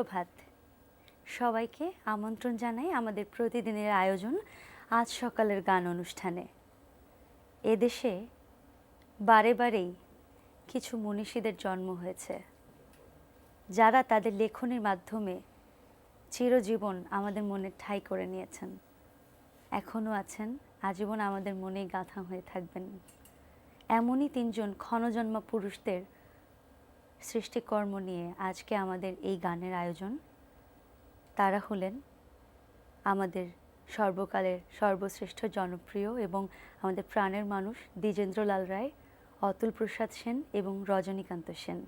সুপ্রভাত সবাইকে আমন্ত্রণ জানাই আমাদের প্রতিদিনের আয়োজন আজ সকালের গান অনুষ্ঠানে। এদেশে বারে বারেই কিছু মনীষীদের জন্ম হয়েছে, যারা তাদের লেখনীর মাধ্যমে চিরজীবন আমাদের মনে ঠাঁই করে নিয়েছেন, এখনও আছেন, আজীবন আমাদের মনেই গাঁথা হয়ে থাকবেন। এমনই তিনজন ক্ষণজন্মা পুরুষদের সৃষ্টিকর্ম নিয়ে আজকে আমাদের এই গানের আয়োজন। তারা হলেন আমাদের সর্বকালের সর্বশ্রেষ্ঠ জনপ্রিয় এবং আমাদের প্রাণের মানুষ দ্বিজেন্দ্রলাল রায়, অতুল প্রসাদ সেন এবং রজনীকান্ত সেন।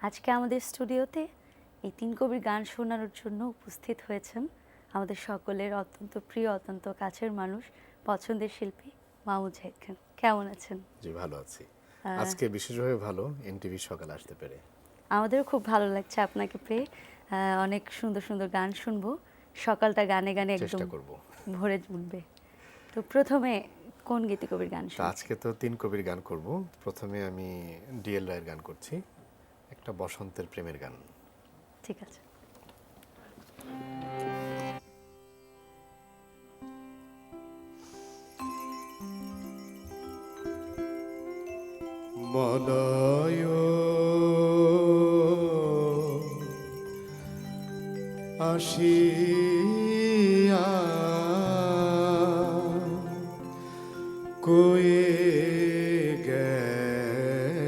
আজকে আমাদের স্টুডিওতে এই তিন কবির গান শোনানোর জন্য উপস্থিত হয়েছেন আমাদের সকলের অত্যন্ত প্রিয়, অত্যন্ত কাছের মানুষ, পছন্দের শিল্পী মামুন জাহিদ খান। কেমন আছেন? জি, ভালো আছি। আজকে বিশেষভাবে ভালো এনটিভি সকালে আসতে পেরে। আমাদেরও খুব ভালো লাগছে আপনাকে পেয়ে। অনেক সুন্দর সুন্দর গান শুনবো, সকালটা গানে গানে একদম ভরে উঠবে। তো প্রথমে কোন গীতিকবির গান শুনবো? আজকে তো তিন কবির গান করব। প্রথমে আমি ডিএল রায়ের গান করছি, একটা বসন্তের প্রেমের গান। ঠিক আছে। মলয় আসিয়া কয়ে গেছে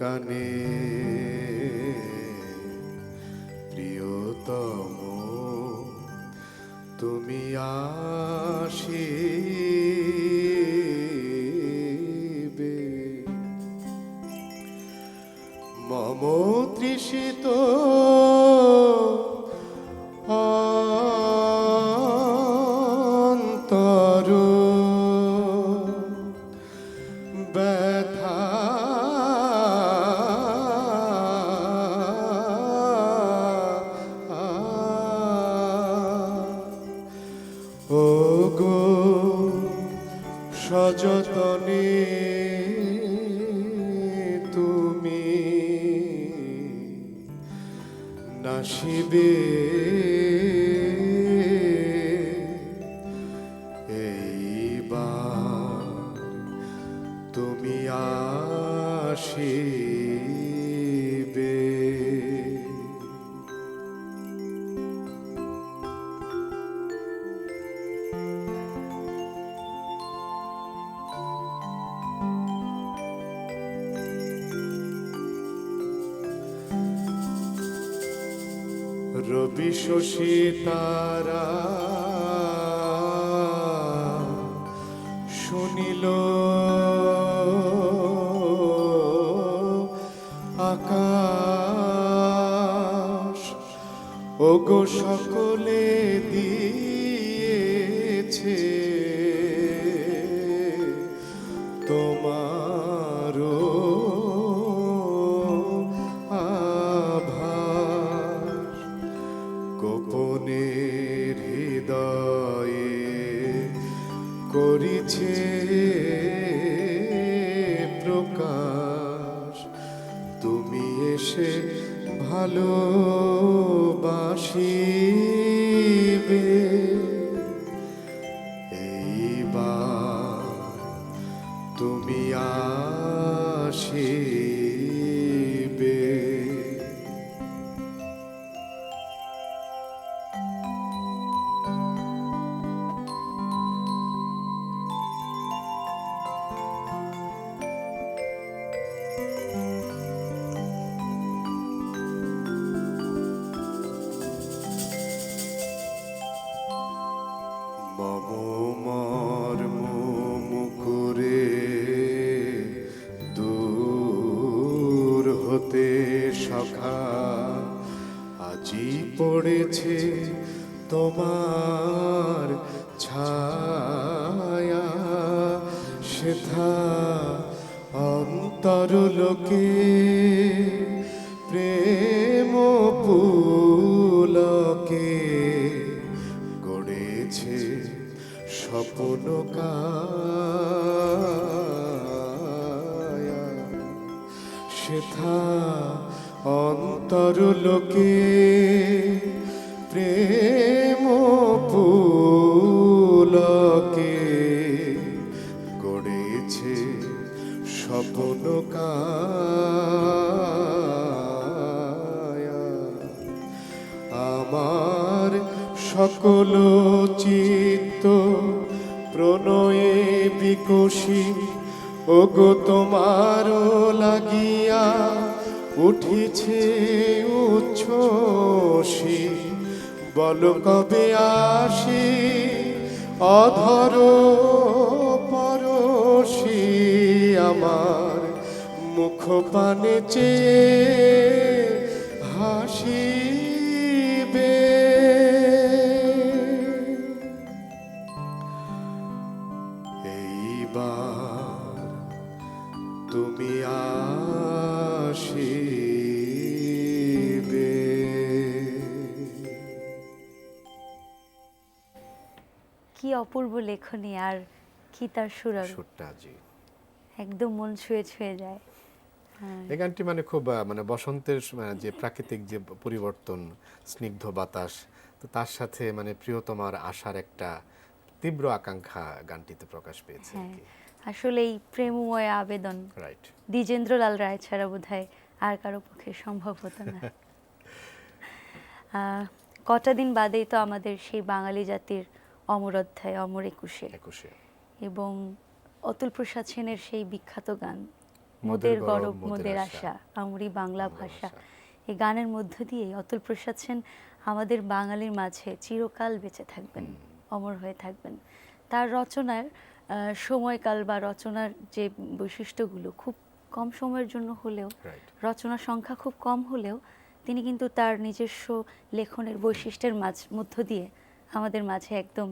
কানে, প্রিয়তম তুমি আসিবে, মম তৃষিত অন্তর ব্যথা ও গো সযতনে তুমি নাশিবে, এইবার তুমি আসিবে। রবি শশী তারা শুনিল আকাশ, ওগো সকলে দিয়েছে তোমারও আভাস, গোপনের হৃদয়ে করিছে প্রকাশ, তুমি এসে ভালোবাসিবে, এইবার তুমি আসিবে। মম মর্ম মুকুরে দূর হতে সখা আজি পড়েছে তোমার ছায়া, সেথা অন্তরলোকে প্রেম পুলকে গড়েছে স্বপ্ন কায়া, সেথা অন্তরলোকে প্রেম পুলকে গড়েছে স্বপ্ন কায়া। আমার সকল চিত্ত প্রণয়ে বিকশী, ওগো তোমার লাগিয়া উঠিছে উচ্ছ্বসী। বল কবে আসি অধর পরশি, আমার মুখ পানে চেয়ে হাসিবে। এইবার তুমি আসিবে। কি অপূর্ব লেখনী, আর কি তার সুরারোপ, সুরটা জি একদম মন ছুঁয়ে ছুঁয়ে যায়। হ্যাঁ, এই গানটি মানে খুব মানে বসন্তের যে প্রাকৃতিক যে পরিবর্তন, স্নিগ্ধ বাতাস, তো তার সাথে মানে প্রিয়তমার আশার একটা তীব্র আকাঙ্ক্ষা গানটিতে প্রকাশ পেয়েছে। হ্যাঁ, আসলে এই প্রেমময় আবেদন রাইট। দ্বিজেন্দ্রলাল রায় ছাড়া বোধহয় আর কারো পক্ষে সম্ভব হতো না। কটা দিন বাদেই তো আমাদের সেই বাঙালি জাতির অমর অধ্যায়, অমর একুশে, এবং অতুল প্রসাদ সেনের সেই বিখ্যাত গান মোদের গরব মোদের আশা আমরি বাংলা ভাষা। এই গানের মধ্য দিয়ে অতুল প্রসাদ সেন আমাদের বাঙালির মাঝে চিরকাল বেঁচে থাকবেন, অমর হয়ে থাকবেন। তার রচনার সময়কাল বা রচনার যে বৈশিষ্ট্যগুলো খুব কম সময়ের জন্য হলেও, রচনার সংখ্যা খুব কম হলেও, তিনি কিন্তু তার নিজস্ব লেখনের বৈশিষ্ট্যের মধ্য দিয়ে আমাদের মাঝে একদম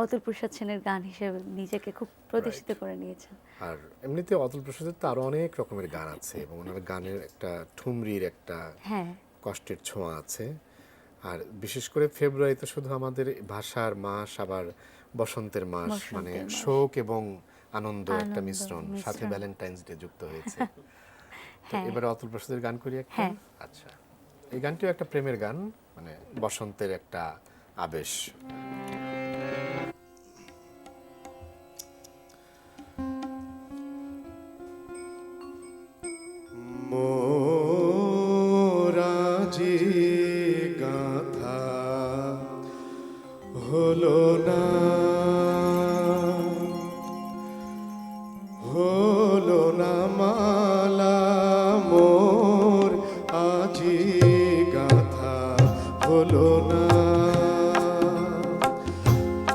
অতুল প্রসাদ সেনের গান হিসেবে নিজেকে খুব প্রতিষ্ঠিত করে নিয়েছেন। আর এমনিতে অতুল প্রসাদের তো আরো অনেক রকমের গান আছে, এবং ওনার গানের একটা ঠুমরির একটা কষ্টের ছোঁয়া আছে। আর বিশেষ করে ফেব্রুয়ারি তো শুধু আমাদের ভাষার মাস, আবার বসন্তের মাস, মানে শোক এবং আনন্দ একটা মিশ্রণ, সাথে ভ্যালেন্টাইন্স ডে যুক্ত হয়েছে। তো এবারে অতুল প্রসাদের গান করি একটা। আচ্ছা, এই গানটিও একটা প্রেমের গান, মানে বসন্তের একটা আবেশ। মোরাজি গাথা হলো না, হলো না মালা, মোর আজি গাথা হলো না।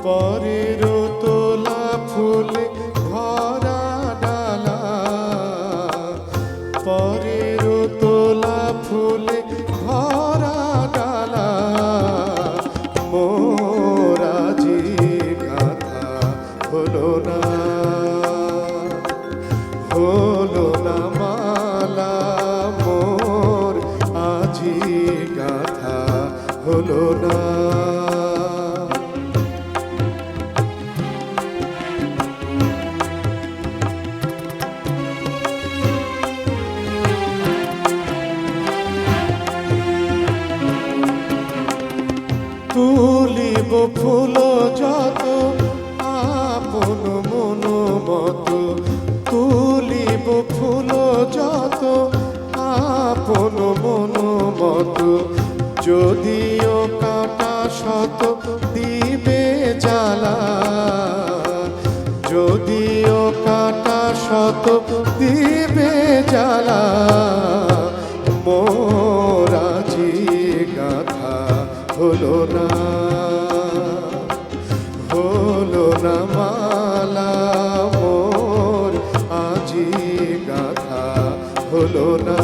পরের তোলা ফুলে ভরা ডালা, পরের তোলা ফুলে ভরা ডালা, মোর আজি গাথা হলো না, হলো না মালা, মোর আজি গাথা হলো না। তুলিব ফুল যত আপন মন মত, তুলিব ফুল যত আপন মন মত, যদিও কাটা শত দিবে জ্বালা, যদিও কাটা শত দিবে জ্বালা, মোর আজি গাথা হলো না, হলো না মালা, মোর আজি গাথা হলো না।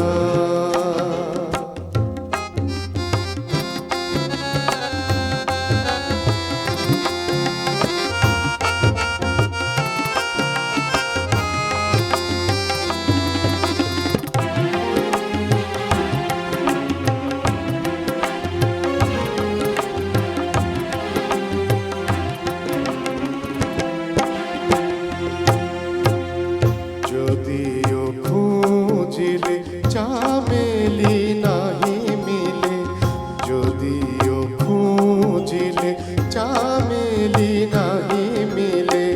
যদিও খুঁজিলে চামেলি নাহি মিলে,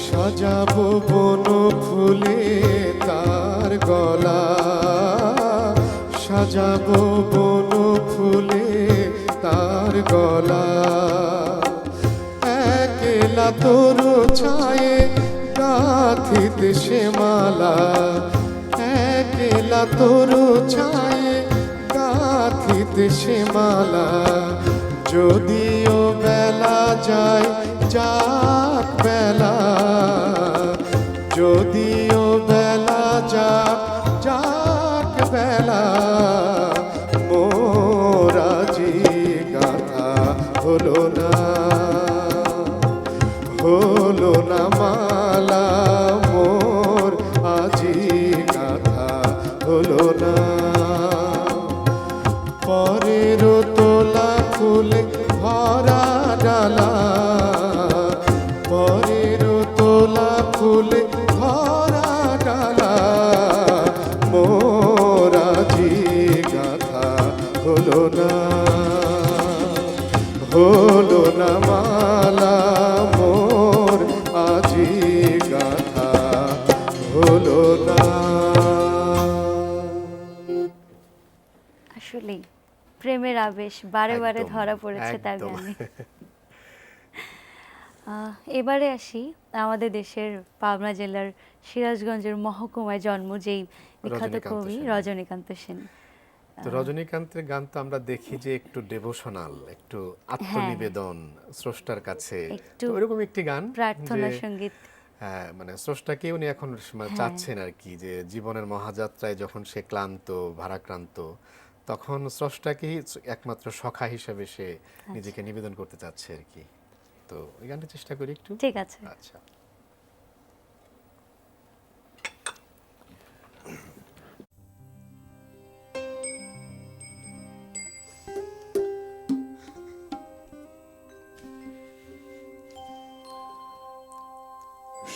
সাজাবো বন ফুলে তার গলা, সাজাবো বন ফুলে তার গলা। একলা তোর ছায়ে গাথিতে সে মালা, একলা তোর ছায়ে গাথিতে সে মালা। যদিও বেলা যায় যাক বেলা, যদিও বেলা যাক যাক বেলা, মোর আজি গাথা হলো না, হলো না মালা, মোর আজি গাথা হলো না। পরের তোলা ফুলে ভরা ডালা, পরের তোলা ফুলে ভরা ডালা, মোর আজি গাথা হলো না, হলো না মালা, মোর আজি গাথা হলো না। আসলেই প্রেমের আবেশ বারে বারে একদম, ধরা পড়েছে তার একদম। গানে। এবারে আসি আমাদের দেশের পাবনা জেলার সিরাজগঞ্জের মহকুমায় জন্ম যেই বিখ্যাত রজনীকান্ত কবি সেন। রজনীকান্ত সেন। তো রজনীকান্তের গান তো আমরা দেখি যে একটু ডেভোশনাল, একটু আত্মনিবেদন স্রষ্টার কাছে, একটু তো এরকম একটি গান প্রার্থনা যে, সঙ্গীত। হ্যাঁ, মানে স্রষ্টাকে উনি এখন মানে চাচ্ছেন আর কি, যে জীবনের মহাযাত্রায় যখন সে ক্লান্ত ভারাক্রান্ত, তখন স্রষ্টাকেই একমাত্র সখা হিসেবে সে নিজেকে নিবেদন করতে চাচ্ছে আর কি। তো এই গানটা চেষ্টা করি একটু। ঠিক আছে। আচ্ছা।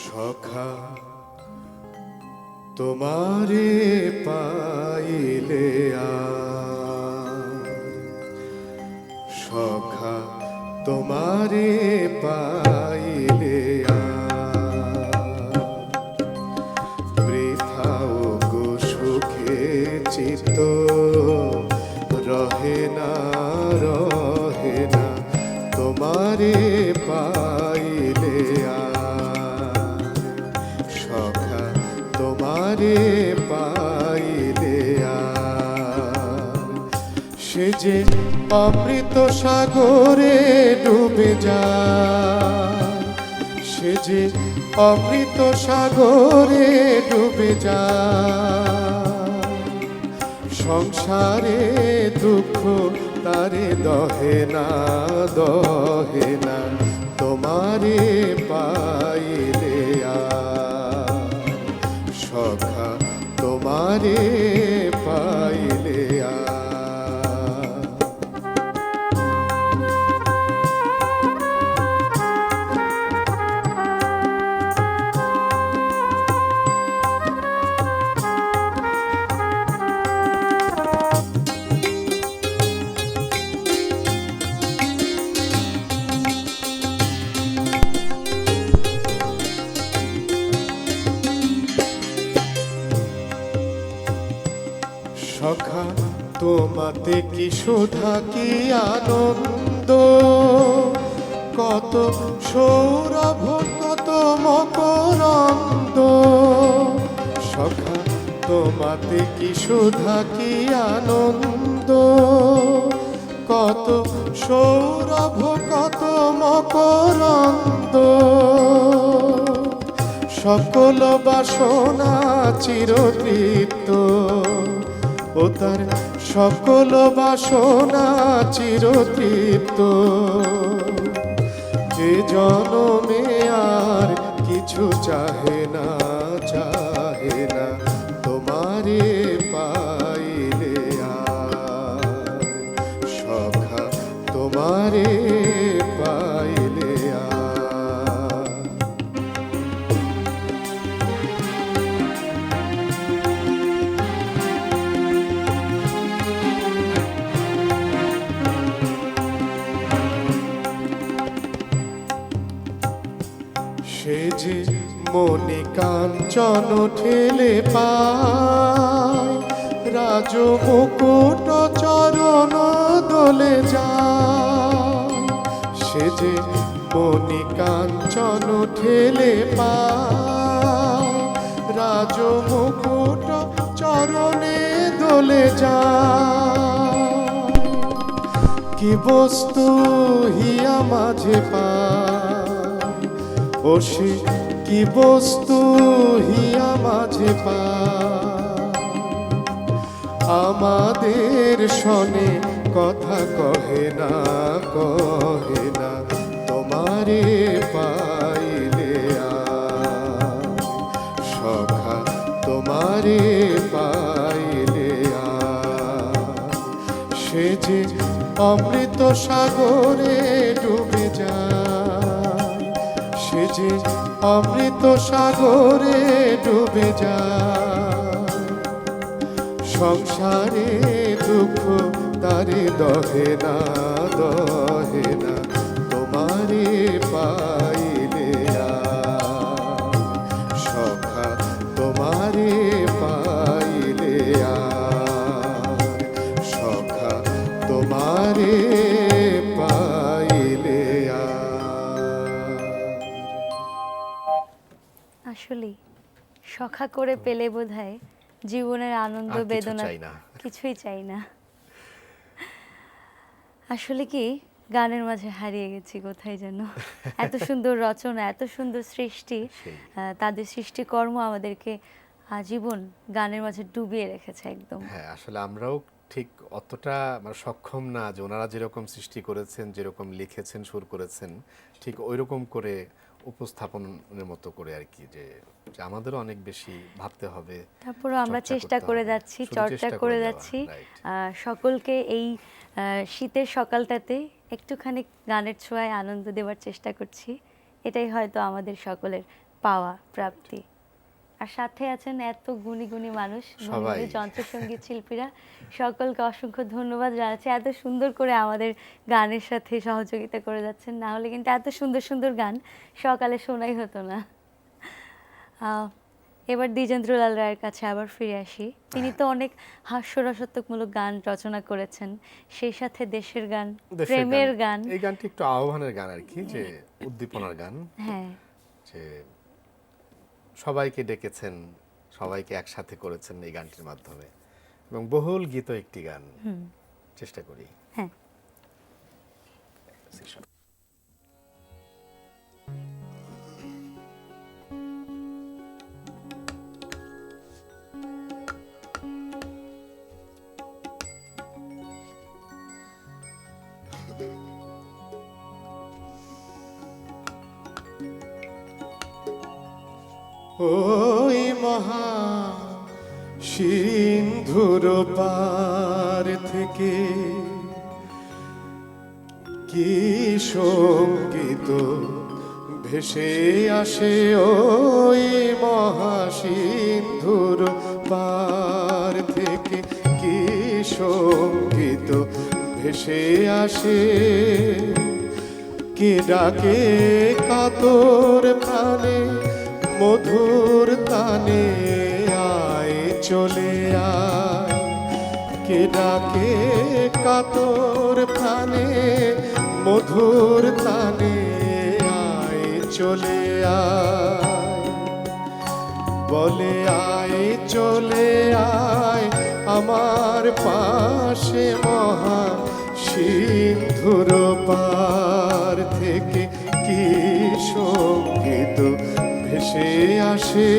সখা তোমারে পাইলে আর, সখা তোমারে পাইলে আর, বৃথাও গো সুখে চিত্ত রহে না, রহে না তোমারে পাইলে আর, সখা তোমারে পাইলে আর। সে যে অমৃত সাগরে ডুবে যায়, সে যে অমৃত সাগরে ডুবে যায়, সংসারে দুঃখ তারে দহে না, দহে না তোমারে পাইলে আর, সখা তোমারে পাইলে আর। সখা তোমাতে কি সুধা কি আনন্দ, কত সৌরভ কত মকরন্দ, সখা তোমাতে কি সুধা কি আনন্দ, কত সৌরভ কত মকরন্দ, সকল বাসনা চিরতৃপ্ত, ও তার সকল বাসনা চিরতৃপ্ত, যে জনমে আর কিছু চাহে না, চাহে না তোমারে পাইলে আর, সখা তোমারে পাইলে আর। যে মনি কাঞ্চন ঠেলে পায়, রাজ মুকুট চরণ দোলে যায়। সে যে মনি কাঞ্চন ঠেলে পায়, রাজ মুকুট চরণে দোলে যায়। কি বস্তু হিয়া মাঝে পায়, ও সে কি বস্তু হিয়া মাঝে পায়। আমাদের শনে কথা কহে না, কহে না, তোমারে পাইলে আয়। সখা তোমারে পাইলে আয়। সে যে অমৃত সাগরে ডুবে যায়, সে যে অমৃত সাগরে ডুবে যায়। সংসারে দুঃখ তারে দহে না, দহে না, তোমারে পাইলে আয়। সখা তোমারে পাইলে আয়। সখা তোমারে পাইলে আয়। আসলেই সখা করে পেলে বোধহয় জীবনের আনন্দ আর কিছু বেদনা চাই না। কিছুই চাই না। আসলে কি গানের মাঝে হারিয়ে গেছি কোথায় যেন। এত সুন্দর রচনা, এত সুন্দর সৃষ্টি, তাদের সৃষ্টিকর্ম আমাদেরকে আজীবন গানের মাঝে ডুবিয়ে রেখেছে একদম। হ্যাঁ, আসলে আমরাও ঠিক অতটা মানে সক্ষম না যে ওনারা যেরকম সৃষ্টি করেছেন, যেরকম লিখেছেন, সুর করেছেন, ঠিক ওইরকম করে উপস্থাপনের মতো করে আর কি, যে যে আমাদেরও অনেক বেশি ভাবতে হবে। তারপরও আমরা চর্চা চেষ্টা করতে করে হবে। যাচ্ছি, শুধু চর্চা চেষ্টা করে করে যাচ্ছি। যাওয়া, right. সকলকে এই শীতের সকালটাতে একটুখানি গানের ছোঁয়ায় আনন্দ দেওয়ার চেষ্টা করছি। এটাই হয়তো আমাদের সকলের পাওয়া প্রাপ্তি। আর সাথে আছেন এত গুণী গুণী মানুষ, গুণী গুণী যন্ত্রসঙ্গীত শিল্পীরা, সকলকে অসংখ্য ধন্যবাদ জানাচ্ছি। এত সুন্দর করে আমাদের গানের সাথে সহযোগিতা করে যাচ্ছেন, না হলে কিন্তু এত সুন্দর সুন্দর গান সকালে শোনাই হতো না। এবার দ্বিজেন্দ্রলাল রায়ের কাছে আবার ফিরে আসি। তিনি তো অনেক হাস্যরসাত্মকমূলক গান রচনা করেছেন, সেই সাথে দেশের গান, প্রেমের গান। এই গানটি একটু আহ্বানের গান আর কি, যে উদ্দীপনার গান। হ্যাঁ, যে সবাইকে ডেকেছেন, সবাইকে একসাথে করেছেন এই গানটির মাধ্যমে, এবং বহুল গীত একটি গান। চেষ্টা করি। হ্যাঁ। ওই মহা সিন্ধুর পার থেকে কি সঙ্গীত ভেসে আসে, ওই মহা সিন্ধুর পার থেকে কি সঙ্গীত ভেসে আসে। কে ডাকে কাতর প্রাণে মধুর তানে, আয় চলে আয়। কে ডাকে কাতর প্রাণে মধুর তানে, আয় চলে আয়। বলে আয় চলে আয় আমার পাশে, মহা সিন্ধুর পার থেকে কি সঙ্গীত ভেসে আসে।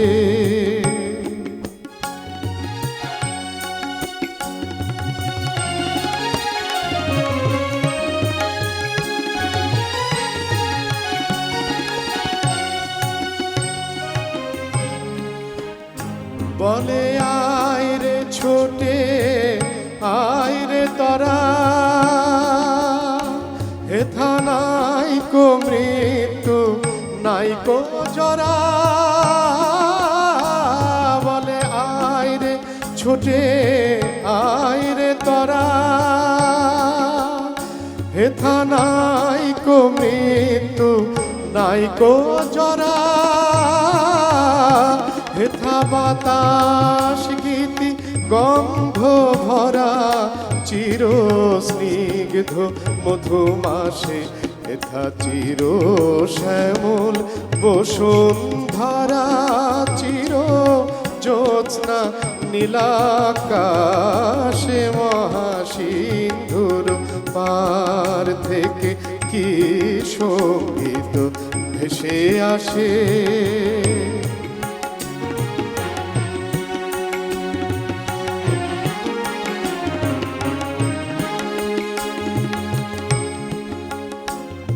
বলে আয় রে ছোটে, আয় রে তরা, হেথা নাই কো মৃত্যু, নাই কো জরা। বলে আয় রে ছোটে, আয় রে তরা, হেথা নাই কো মৃত্যু, নাইকো জরা হেথা বাতাস গীতি গন্ধ ভরা চির স্নিগ্ধ মধুমাসে হেথা চির শ্যামল বসুন্ধরা চির জ্যোৎস্না নীলাকাশে মহাসিন্ধুর পার থেকে কি সঙ্গীত ভেসে আসে।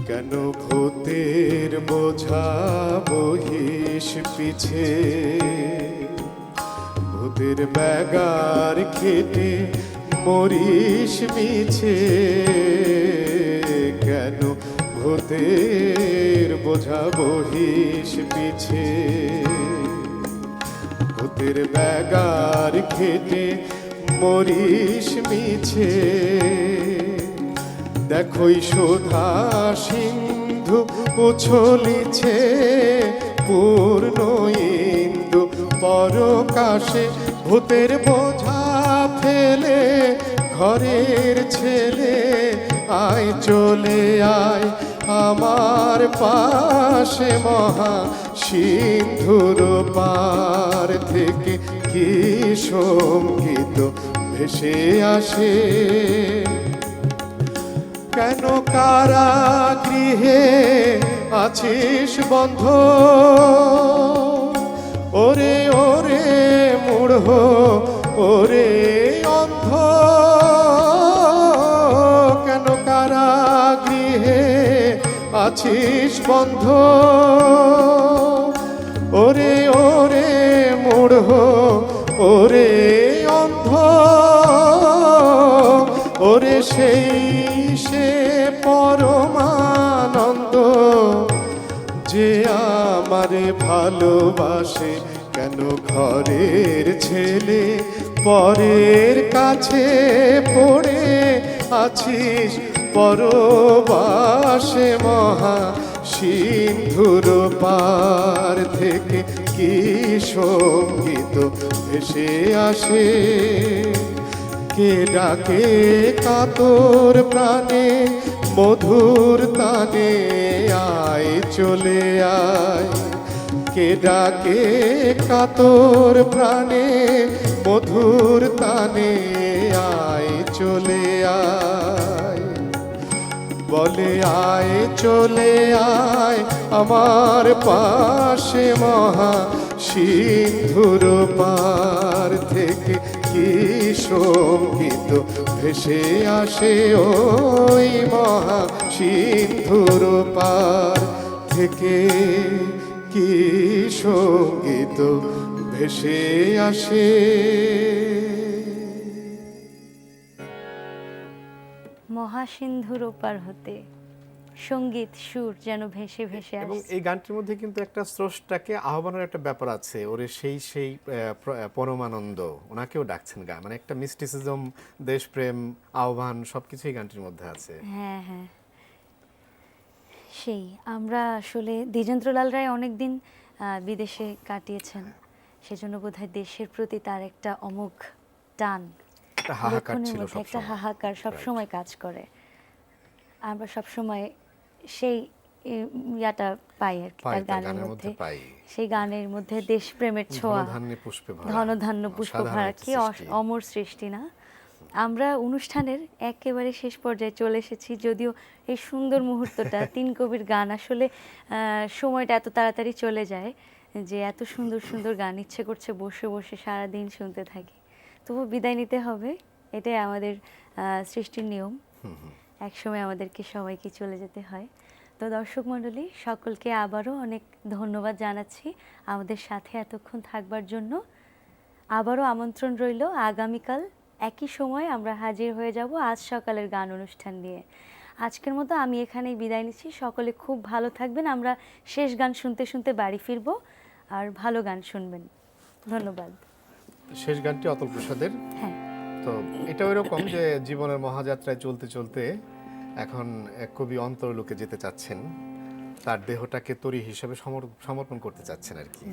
কেন ভূতের বোঝা বহিস পিছে, ভূতের ব্যাগার খেটে মরিস মিছে। কেন ভূতের বোঝা বহিস পিছে, ভূতের ব্যাগার খেটে মরিস মিছে। দেখোই সুধা সিন্ধু উছলিছে পূর্ণ ইন্দু পরকাশে। ভূতের বোঝা ফেলে ঘরের ছেলে আয় চলে আয় আমার পাশে। মহা সিন্ধুর পার থেকে কি সঙ্গীত ভেসে আসে। কেন কারাগৃহে আছিস বন্ধ, ওরে ওরে মূঢ় ওরে অন্ধ। কেন কারাগৃহে আছিস বন্ধ, ওরে ওরে মূঢ় ওরে অন্ধ। ওরে সেই সে পরমানন্দ যে আমারে ভালোবাসে। কেন ঘরের ছেলে পরের কাছে পড়ে আছিস পরবাসে। মহা সিন্ধুর পার থেকে কি সঙ্গীত ভেসে আসে। কে ডাকে কাতর প্রাণে মধুর তানে আয় চলে আয়। কে ডাকে কাতর প্রাণে মধুর তানে আয় চলে আয়। বলে আয় চলে আয় আমার পাশে। মহা সিন্ধুর পার থেকে কি সঙ্গীত ভেসে আসে। ওই মহা সিন্ধুর পার থেকে কি সঙ্গীত ভেসে আসে। মহাসিন্ধুর ওপার হতে সঙ্গীত সুর যেন ভেসে ভেসে এবং আসছে। এই গানটির মধ্যে কিন্তু একটা স্রষ্টাকে আহ্বানের একটা ব্যাপার আছে। ওরে সেই সেই পরমানন্দ, ওনাকেও ডাকছেন গান, মানে একটা মিস্টিসিজম, দেশপ্রেম, আহ্বান সবকিছুই গানটির মধ্যে আছে। হ্যাঁ হ্যাঁ, সেই আমরা আসলে দ্বিজেন্দ্রলাল রায় অনেকদিন বিদেশে কাটিয়েছেন, সেজন্য বোধহয় দেশের প্রতি তার একটা অমোঘ টান, একটা হাহাকার লক্ষণের ছিল মধ্যে একটা সবসময়। হাহাকার সবসময় কাজ করে। আমরা সবসময় সেই ইয়াটা পাই আর কি পাই, তার তার গানের মধ্যে পাই। সেই গানের মধ্যে দেশপ্রেমের ছোঁয়া, ধনধান্যে পুষ্পে ভরা, ধনধান্য পুষ্প অসাধারণ ভরা, একটা কি সৃষ্টি। অমর সৃষ্টি না। আমরা অনুষ্ঠানের একেবারে শেষ পর্যায়ে চলে এসেছি, যদিও এই সুন্দর মুহূর্তটা তিন কবির গান আসলে সময়টা এত তাড়াতাড়ি চলে যায় যে এত সুন্দর সুন্দর গান ইচ্ছে করছে বসে বসে সারাদিন শুনতে থাকি। তবু বিদায় নিতে হবে, এটাই আমাদের সৃষ্টির নিয়ম। একসময় আমাদেরকে সবাইকে চলে যেতে হয়। তো দর্শক মণ্ডলী, সকলকে আবারও অনেক ধন্যবাদ জানাচ্ছি আমাদের সাথে এতক্ষণ থাকবার জন্য। আবারও আমন্ত্রণ রইল, আগামীকাল একই সময় আমরা হাজির হয়ে যাব আজ সকালের গান অনুষ্ঠান নিয়ে। আজকের মতো আমি এখানেই বিদায় নিচ্ছি। সকলে খুব ভালো থাকবেন। আমরা শেষ গান শুনতে শুনতে বাড়ি ফিরবো, আর ভালো গান শুনবেন। ধন্যবাদ। শেষ গানটি অতুল প্রসাদের। হ্যাঁ, তো এটা ওইরকম যে জীবনের মহাযাত্রায় চলতে চলতে এখন এক কবি অন্তরলোকে যেতে চাচ্ছেন। তার দেহটাকে তরি হিসেবে সমর্পণ করতে চাচ্ছেন আর কি।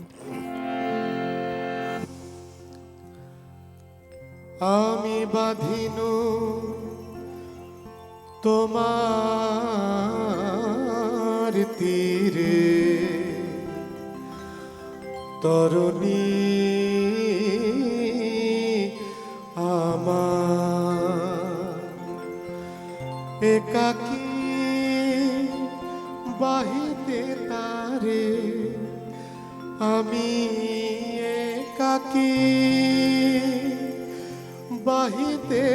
আমি বাঁধিনু তোমার তীরে তরুণী আমার একাকী বাহিতে তারে আমি একাকী বাহিতে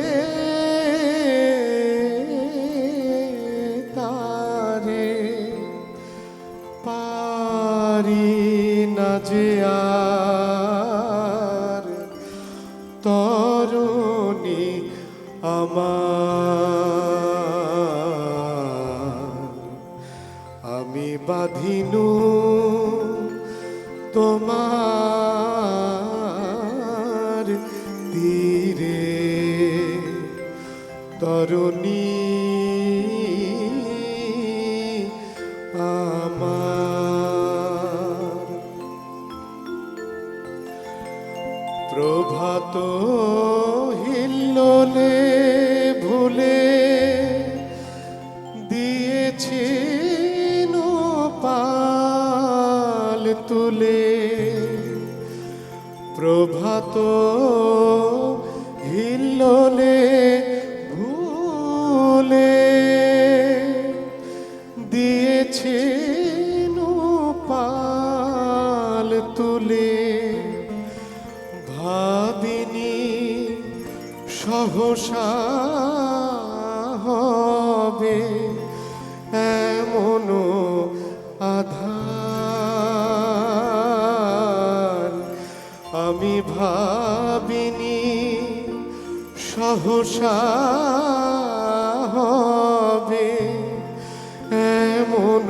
তারে পারি না যে আর তরুণী আমার আমি বাঁধিনু তোমার তীরে তরুণী আমার প্রভাত হিল্লোলে ভুলে দিয়েছে পাল তুলে প্রভাত হিল্লোলে ভুলে দিয়েছে পাল তুলে ভাবিনি সহসা হবে এমন আধার আমি ভাবিনি সহসা হবে এমন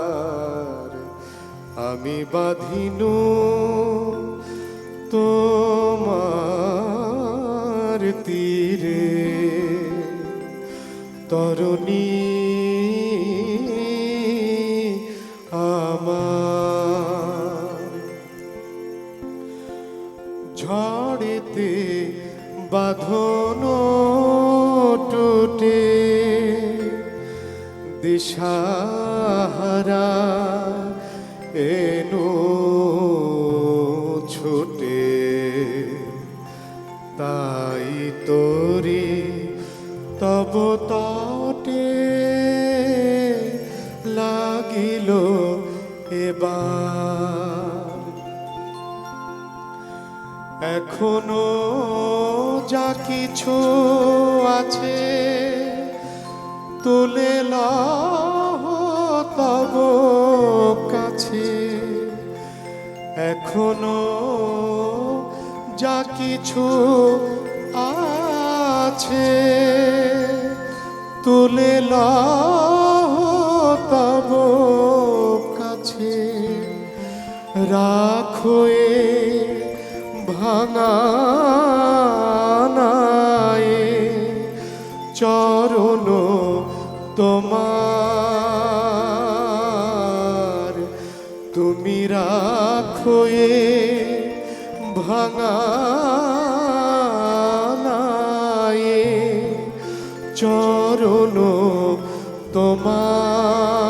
আধার আমি বাঁধিনু তোমার তীরে তরুণী আমার ঝড়েতে বাঁধন টুটে দিশাহারা এনো ছুটে তাই তোরে তব তটে লাগিল এবার এখনো যা কিছু আছে তুলে লহ তব কাছে এখনো যা কিছু আছে তুলে লহ তব কাছে রাখো এ ভাঙা নায়ে চরণ তোমার তুমি রাখো এ ভাঙা নায়ে চরণ তোমার